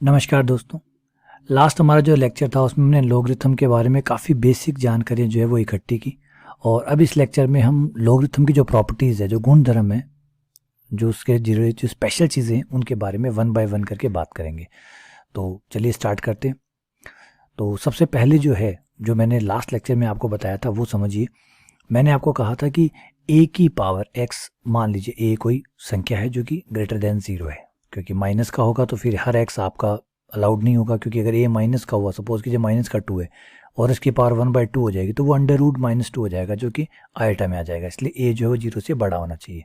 नमस्कार दोस्तों। लास्ट हमारा जो लेक्चर था उसमें हमने लॉगरिथम के बारे में काफ़ी बेसिक जानकारियाँ जो है वो इकट्ठी की। और अब इस लेक्चर में हम लॉगरिथम की जो प्रॉपर्टीज़ है, जो गुणधर्म है, जो उसके जो स्पेशल चीज़ें हैं, उनके बारे में वन बाय वन करके बात करेंगे। तो चलिए स्टार्ट करते हैं। तो सबसे पहले जो है, जो मैंने लास्ट लेक्चर में आपको बताया था वो समझिए। मैंने आपको कहा था कि ए की पावर एक्स, मान लीजिए ए कोई संख्या है जो कि ग्रेटर देन ज़ीरो है, क्योंकि माइनस का होगा तो फिर हर एक्स आपका अलाउड नहीं होगा, क्योंकि अगर ए माइनस का हुआ, सपोज कीजिए माइनस का 2 है और इसकी पावर 1/2 हो जाएगी, तो वो अंडर रूट -2 हो जाएगा, जो कि आयटा में आ जाएगा। इसलिए ए जो है वो 0 से बड़ा होना चाहिए।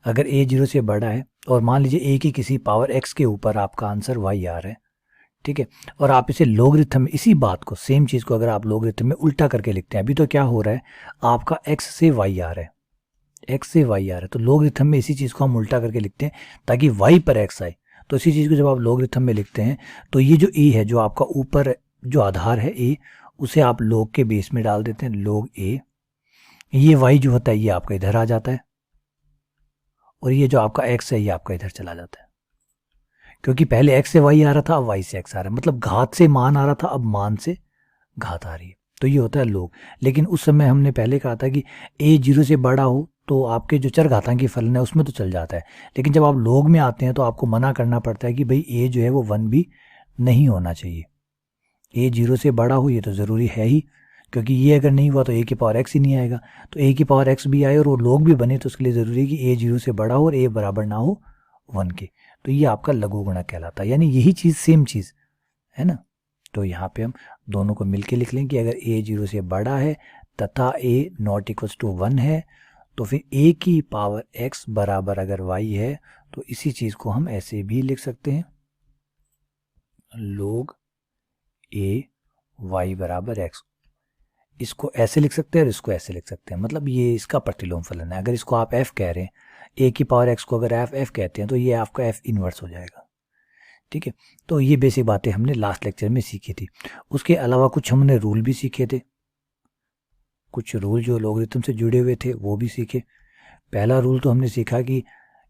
अगर ए 0 से बड़ा है और मान लीजिए ए की किसी पावर एक्स के ऊपर आपका आंसर वाई आ रहा है, ठीक है, और आप इसे लोगरिथम में, इसी बात को, सेम चीज़ को अगर आप लोगरिथम में उल्टा करके लिखते हैं, अभी तो क्या हो रहा है, आपका एक्स से वाई आ रहा है, एक्स से वाई आ रहा है, तो लोगरिथम में इसी चीज़ को हम उल्टा करके लिखते हैं ताकि वाई पर एक्स आए। तो इसी चीज़ को जब आप लोगरिथम में लिखते हैं तो ये जो ए है, जो आपका ऊपर जो आधार है ए, उसे आप लोग के बेस में डाल देते हैं, लोग ए। ये वाई जो होता है ये आपका इधर आ जाता है, और ये जो आपका एक्स है ये आपका इधर चला जाता है, क्योंकि पहले एक्स से वाई आ रहा था, अब वाई से एक्स आ रहा है, मतलब घात से मान आ रहा था, अब मान से घात आ रही है। तो ये होता है लोग। लेकिन उस समय हमने पहले कहा था कि ए 0 से बड़ा हो तो आपके जो चरघातांकी फलन है उसमें तो चल जाता है, लेकिन जब आप लोग में आते हैं तो आपको मना करना पड़ता है कि भाई ए जो है वो 1 भी नहीं होना चाहिए। ए 0 से बड़ा हो ये तो ज़रूरी है ही, क्योंकि ये अगर नहीं हुआ तो ए की पावर एक्स ही नहीं आएगा। तो ए की पावर एक्स भी आए और वो लोग भी बने, तो उसके लिए ज़रूरी है कि ए 0 से बड़ा हो और ए बराबर ना हो 1 के। तो ये आपका लघु गुणक कहलाता है, यानी यही चीज़, सेम चीज़ है ना। तो यहाँ पे हम दोनों को मिलके लिख लें कि अगर ए 0 से बड़ा है तथा ए नॉट इक्वल्स टू 1 है, तो फिर ए की पावर एक्स बराबर अगर वाई है, तो इसी चीज़ को हम ऐसे भी लिख सकते हैं, लोग ए वाई बराबर एक्स। इसको ऐसे लिख सकते हैं और इसको ऐसे लिख सकते हैं, मतलब ये इसका प्रतिलोम फलन है। अगर इसको आप एफ कह रहे हैं, ए की पावर एक्स को अगर एफ एफ कहते हैं, तो ये आपका एफ इनवर्स हो जाएगा, ठीक है। तो ये बेसिक बातें हमने लास्ट लेक्चर में सीखी थी। उसके अलावा कुछ हमने रूल भी सीखे थे, कुछ रूल जो लॉगरिथम से जुड़े हुए थे वो भी सीखे। पहला रूल तो हमने सीखा कि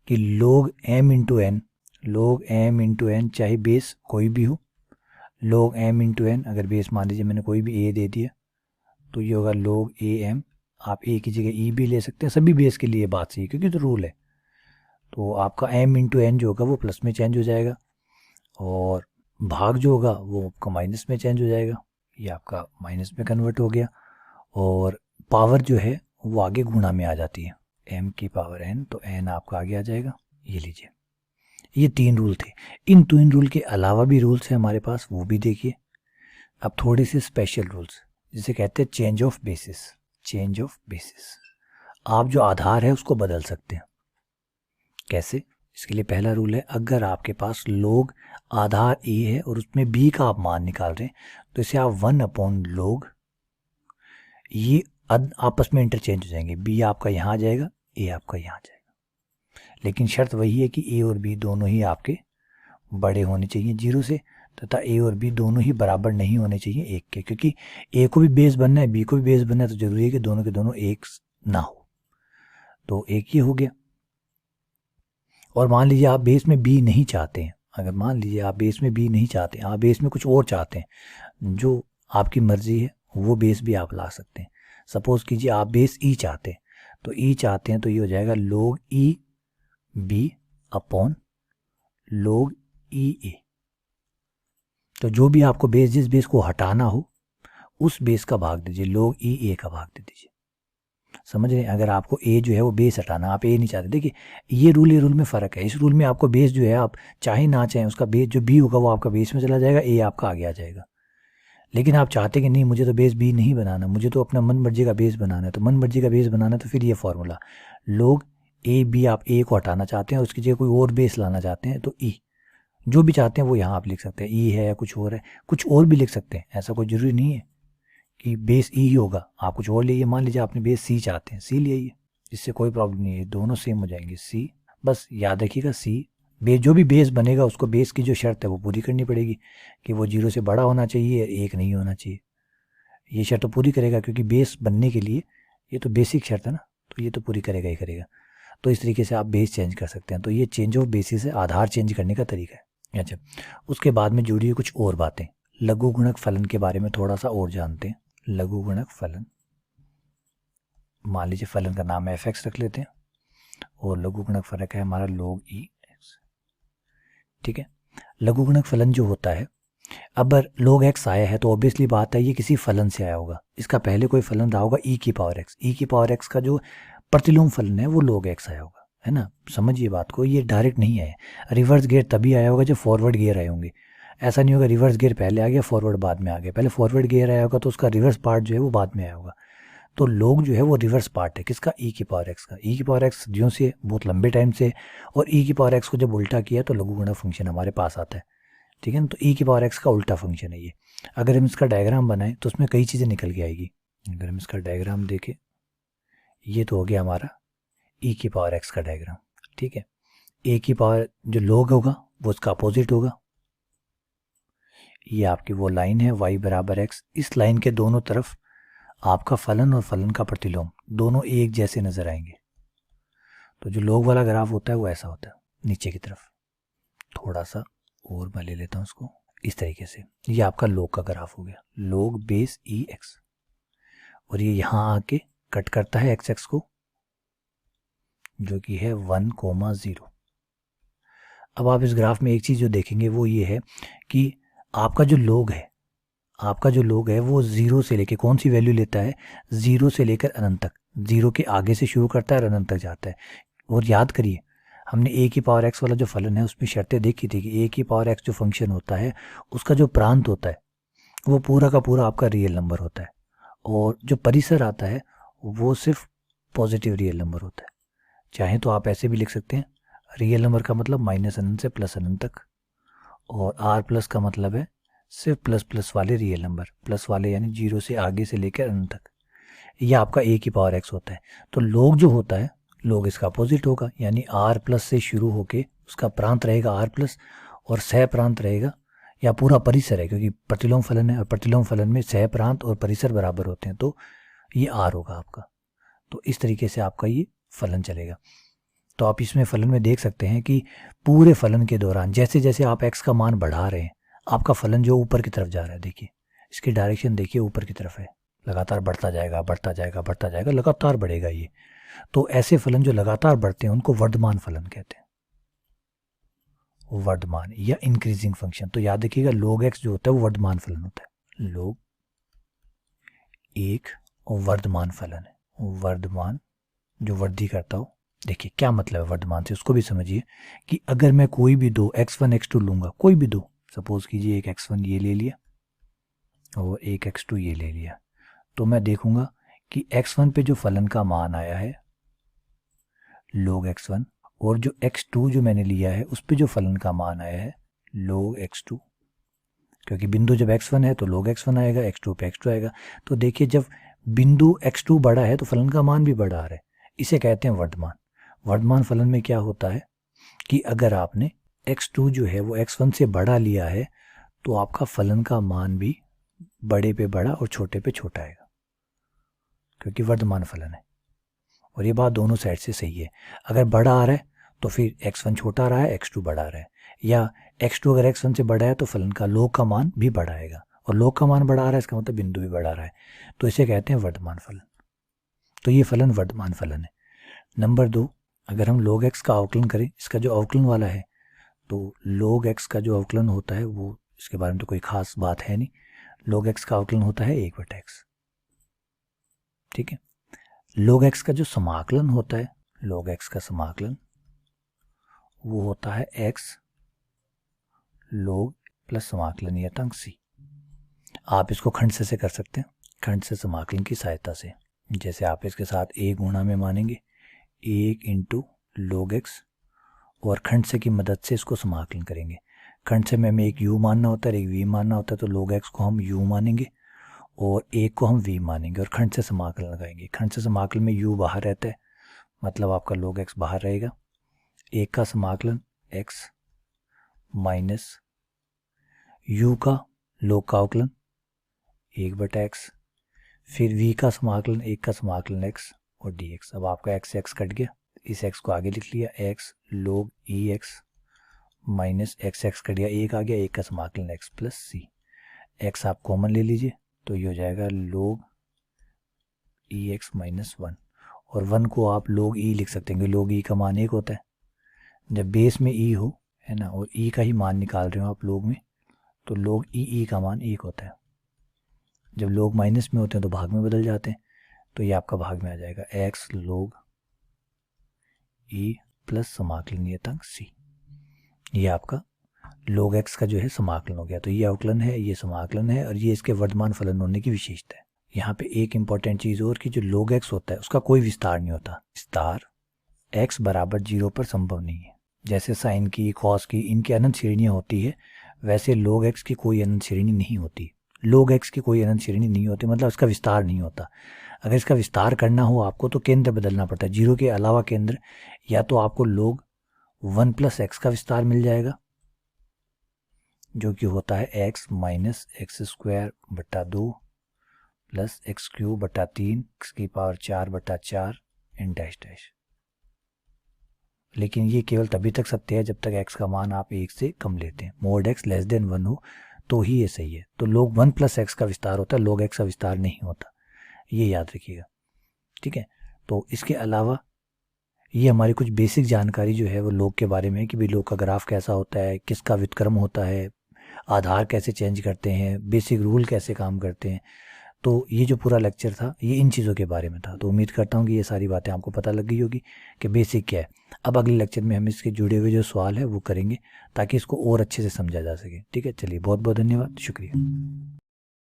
log m into n, log m into n, चाहे बेस कोई भी हो, log m इंटू एन, अगर बेस मान लीजिए मैंने कोई भी a दे दिया तो ये होगा log am। आप a की जगह e भी ले सकते हैं, सभी बेस के लिए बात सही, क्योंकि तो रूल है। तो आपका m इंटू एन जो होगा वो प्लस में चेंज हो जाएगा, और भाग जो होगा वो आपका माइनस में चेंज हो जाएगा, ये आपका माइनस में कन्वर्ट हो गया, और पावर जो है वो आगे गुणा में आ जाती है, m की पावर n, तो n आपका आगे आ जाएगा। ये लीजिए, ये 3 रूल थे। इन 3 रूल के अलावा भी रूल्स हैं हमारे पास, वो भी देखिए। अब थोड़े से स्पेशल रूल्स, जिसे कहते हैं change of basis. Change of basis, आप जो आधार है उसको बदल सकते हैं। कैसे? इसके लिए पहला रूल है, अगर आपके पास लोग आधार ए है और उसमें b का आप मान निकाल रहे हैं, तो इसे आप 1/log, ये आपस में इंटरचेंज हो जाएंगे, b आपका यहाँ आ जाएगा, a आपका यहाँ आ जाएगा। लेकिन शर्त वही है कि a और b दोनों ही आपके बड़े होने चाहिए 0 से, तथा a और b दोनों ही बराबर नहीं होने चाहिए 1 के, क्योंकि a को भी बेस बनना है, b को भी बेस बनना है, तो जरूरी है कि दोनों के दोनों 1 ना हो। तो एक ये हो गया। और मान लीजिए आप बेस में b नहीं चाहते हैं, अगर मान लीजिए आप बेस में b नहीं चाहते हैं, आप बेस में कुछ और चाहते हैं, जो आपकी मर्जी है वो बेस भी आप ला सकते हैं। सपोज कीजिए आप बेस e चाहते हैं, तो e चाहते हैं तो ये हो जाएगा log e b upon log e a। तो जो भी आपको बेस, जिस बेस को हटाना हो उस बेस का भाग दीजिए, log e a का भाग दे दीजिए। समझ रहे हैं? अगर आपको ए जो है वो बेस हटाना, आप ए नहीं चाहते, देखिए ये रूल में फ़र्क है। इस रूल में आपको बेस जो है, आप चाहे ना चाहें, उसका बेस जो बी होगा वो आपका बेस में चला जाएगा, ए आपका आगे आ जाएगा। लेकिन आप चाहते कि नहीं, मुझे तो बेस बी नहीं बनाना, मुझे तो अपना मन मर्जी का बेस बनाना है, तो मन मर्जी का बेस बनाना है, तो फिर ये फॉर्मूला लोग ए बी, आप ए को हटाना चाहते हैं, उसकी जगह कोई और बेस लाना चाहते हैं, तो ई, जो भी चाहते हैं वो यहाँ आप लिख सकते हैं, ई है या कुछ और है, कुछ और भी लिख सकते हैं, ऐसा कोई ज़रूरी नहीं है कि बेस ई ही होगा, आप कुछ और लिए। मान लीजिए आपने बेस सी चाहते हैं, सी लिए, इससे कोई प्रॉब्लम नहीं है, दोनों सेम हो जाएंगे सी। बस याद रखिएगा सी बेस, जो भी बेस बनेगा उसको बेस की जो शर्त है वो पूरी करनी पड़ेगी, कि वो 0 से बड़ा होना चाहिए, 1 नहीं होना चाहिए। ये शर्त तो पूरी करेगा, क्योंकि बेस बनने के लिए ये तो बेसिक शर्त है ना, तो ये तो पूरी करेगा ही करेगा। तो इस तरीके से आप बेस चेंज कर सकते हैं। तो ये चेंज ऑफ बेसिस है, आधार चेंज करने का तरीका है। अच्छा, उसके बाद में जुड़ी हुई कुछ और बातें, लघुगुणक फलन के बारे में थोड़ा सा और जानते हैं। लघुगुणक फलन, मान लीजिए फलन का नाम एफ एक्स रख लेते हैं और लघुगुणक फलन है हमारा log ई एक्स। ठीक है, लघुगुणक फलन जो होता है, अब log x आया है तो ऑब्वियसली बात है ये किसी फलन से आया होगा। इसका पहले कोई फलन रहा होगा e की पावर x, e की पावर x का जो प्रतिलोम फलन है वो log x आया होगा, है ना। समझिए बात को, ये डायरेक्ट नहीं आया। रिवर्स गियर तभी आया होगा जब फॉरवर्ड गियर आए होंगे। ऐसा नहीं होगा रिवर्स गियर पहले आ गया फॉरवर्ड बाद में आ गया। पहले फॉरवर्ड गियर आया होगा तो उसका रिवर्स पार्ट जो है वो बाद में आया होगा। तो log जो है वो रिवर्स पार्ट है किसका, e की पावर x का। e की पावर x ज्यों से बहुत लंबे टाइम से, और e की पावर x को जब उल्टा किया तो लघुगुणक फंक्शन हमारे पास आता है। ठीक है ना, तो e की पावर x का उल्टा फंक्शन है ये। अगर हम इसका डायग्राम बनाएं तो उसमें कई चीज़ें निकल के आएगी। अगर हम इसका डायग्राम देखें, ये तो हो गया हमारा e की पावर x का डायग्राम। ठीक है, a की पावर जो log होगा वो उसका अपोजिट होगा। ये आपकी वो लाइन है y बराबर x। इस लाइन के दोनों तरफ आपका फलन और फलन का प्रतिलोम दोनों एक जैसे नजर आएंगे। तो जो log वाला ग्राफ होता है वो ऐसा होता है नीचे की तरफ। थोड़ा सा और मैं ले लेता हूँ उसको इस तरीके से। ये आपका log का ग्राफ हो गया, log बेस ई एक्स, और ये यहाँ आके कट करता है एक्स एक्स को जो कि है 1,0। अब आप इस ग्राफ में एक चीज़ जो देखेंगे वो ये है कि आपका जो log है, आपका जो log है वो 0 से लेके कौन सी वैल्यू लेता है, 0 से लेकर अनंत तक, 0 के आगे से शुरू करता है और अनंत तक जाता है। और याद करिए हमने a की पावर x वाला जो फलन है उसमें शर्तें देखी थी कि a की पावर x जो फंक्शन होता है उसका जो प्रांत होता है वो पूरा का पूरा आपका रियल नंबर होता है, और जो परिसर आता है वो सिर्फ पॉजिटिव रियल नंबर होता है। चाहे तो आप ऐसे भी लिख सकते हैं, रियल नंबर का मतलब माइनस अनंत से प्लस अनंत तक, और आर प्लस का मतलब है सिर्फ प्लस प्लस वाले रियल नंबर, प्लस वाले यानी 0 से आगे से लेकर अनंत तक। यह आपका a की पावर x होता है। तो log जो होता है, log इसका अपोजिट होगा, यानी r प्लस से शुरू होके उसका प्रांत रहेगा r प्लस, और सह प्रांत रहेगा या पूरा परिसर है क्योंकि प्रतिलोम फलन है और प्रतिलोम फलन में सह प्रांत और परिसर बराबर होते हैं, तो ये r होगा आपका। तो इस तरीके से आपका ये फलन चलेगा। तो आप इसमें फलन में देख सकते हैं कि पूरे फलन के दौरान जैसे जैसे आप x का मान बढ़ा रहे हैं आपका फलन जो ऊपर की तरफ जा रहा है, देखिए इसकी डायरेक्शन देखिए ऊपर की तरफ है, लगातार बढ़ता जाएगा बढ़ता जाएगा बढ़ता जाएगा, लगातार बढ़ेगा ये। तो ऐसे फलन जो लगातार बढ़ते हैं उनको वर्धमान फलन कहते हैं, वर्धमान या इंक्रीजिंग फंक्शन। तो याद रखिएगा log x जो होता है वो वर्धमान फलन होता है। log एक वर्धमान फलन है, वर्धमान जो वृद्धि करता हो। देखिए क्या मतलब है वर्धमान से, उसको भी समझिए कि अगर मैं कोई भी दो x1 x2 लूंगा, कोई भी दो, सपोज कीजिए एक x1 ये ले लिया और एक x2 ये ले लिया, तो मैं देखूंगा कि x1 पे जो फलन का मान आया है log x1, और जो x2 जो मैंने लिया है उस पे जो फलन का मान आया है log x2, क्योंकि बिंदु जब x1 है तो log x1 आएगा, x2 पे x2 आएगा। तो देखिए जब बिंदु x2 बड़ा है तो फलन का मान भी बड़ा आ रहा है, इसे कहते हैं वर्धमान। वर्धमान फलन में क्या होता है कि अगर आपने x2 जो है वो x1 से बड़ा लिया है तो आपका फलन का मान भी बड़े पे बड़ा और छोटे पे छोटा आएगा, क्योंकि वर्धमान फलन है। और ये बात दोनों साइड से सही है। अगर बड़ा आ रहा है तो फिर x1 छोटा आ रहा है, x2 बड़ा आ रहा है, या x2 अगर x1 से बड़ा है तो फलन का log का मान भी बड़ा आएगा, और log का मान बड़ा आ रहा है इसका मतलब बिंदु भी बड़ा आ रहा है, तो इसे कहते हैं वर्धमान फलन। तो ये फलन वर्धमान फलन है। नंबर 2, अगर हम log x का अवकलन करें, इसका जो अवकलन वाला है, तो log x का जो अवकलन होता है वो, इसके बारे में तो कोई खास बात है नहीं, log x का अवकलन होता है 1/x। ठीक है, log x का जो समाकलन होता है, log x का समाकलन वो होता है x log प्लस समाकलन या तंग c। आप इसको खंड से कर सकते हैं, खंड से समाकलन की सहायता से। जैसे आप इसके साथ a गुणा में मानेंगे 1 इंटू log x, और खंड से की मदद से इसको समाकलन करेंगे। खंड से में हमें एक u मानना होता है, एक v मानना होता है, तो log x को हम u मानेंगे और 1 को हम v मानेंगे और खंड से समाकलन लगाएंगे। खंड से समाकलन में u बाहर रहता है, मतलब आपका log x बाहर रहेगा। 1 का समाकलन x माइनस u का log का अवकलन 1/x, फिर v का समाकलन 1 का समाकलन x और dx। अब आपका x कट गया, इस x को आगे लिख लिया, x log e x minus x, x cut गया, एक आ गया, एक का समाकलन एक्स प्लस सी। एक्स आप कॉमन ले लीजिए तो ये हो जाएगा log ई एक्स माइनस वन, और वन को आप log ई लिख सकते हैं, log ई का मान एक होता है। जब बेस में ई हो, है ना, और ई का ही मान निकाल रहे हो आप log में, तो log ई का मान एक होता है। जब log माइनस में होते हैं तो भाग में बदल जाते हैं, तो ये आपका भाग में आ जाएगा एक्स log ई प्लस समाकलन नियतांक सी। ये आपका log x का जो है समाकलन हो गया। तो ये अवकलन है, ये समाकलन है, और ये इसके वर्तमान फलन होने की विशेषता है। यहाँ पे एक इंपॉर्टेंट चीज़ और कि जो log x होता है उसका कोई विस्तार नहीं होता। विस्तार x बराबर 0 पर संभव नहीं है। जैसे साइन की, कॉस की, इनकी अनंत श्रेणियाँ होती है, वैसे log x की कोई अनंत श्रेणी नहीं होती। log x की कोई अनंत श्रेणी नहीं होती, मतलब इसका विस्तार नहीं होता। अगर इसका विस्तार करना हो आपको तो केंद्र बदलना पड़ता है। 0 के अलावा केंद्र, या तो आपको log 1 प्लस एक्स का विस्तार मिल जाएगा, जो कि होता है x माइनस एक्स स्क्वायर बटा 2 प्लस एक्स क्यूब बटा 3 एक्स की पावर 4 बटा 4 इन डैश डैश। लेकिन ये केवल तभी तक सत्य है जब तक x का मान आप 1 से कम लेते हैं। मोड x लेस देन 1 हो तो ही ये सही है। तो log 1 प्लस एक्स का विस्तार होता है, log x का विस्तार नहीं होता, ये याद रखिएगा, ठीक है। तो इसके अलावा ये हमारी कुछ बेसिक जानकारी जो है वो log के बारे में है कि भाई log का ग्राफ कैसा होता है, किसका व्युत्क्रम होता है, आधार कैसे चेंज करते हैं, बेसिक रूल कैसे काम करते हैं। तो ये जो पूरा लेक्चर था ये इन चीज़ों के बारे में था। तो उम्मीद करता हूँ कि ये सारी बातें आपको पता लग गई होगी कि बेसिक क्या है। अब अगले लेक्चर में हम इसके जुड़े हुए जो सवाल है वो करेंगे ताकि इसको और अच्छे से समझा जा सके। ठीक है, चलिए, बहुत बहुत धन्यवाद, शुक्रिया।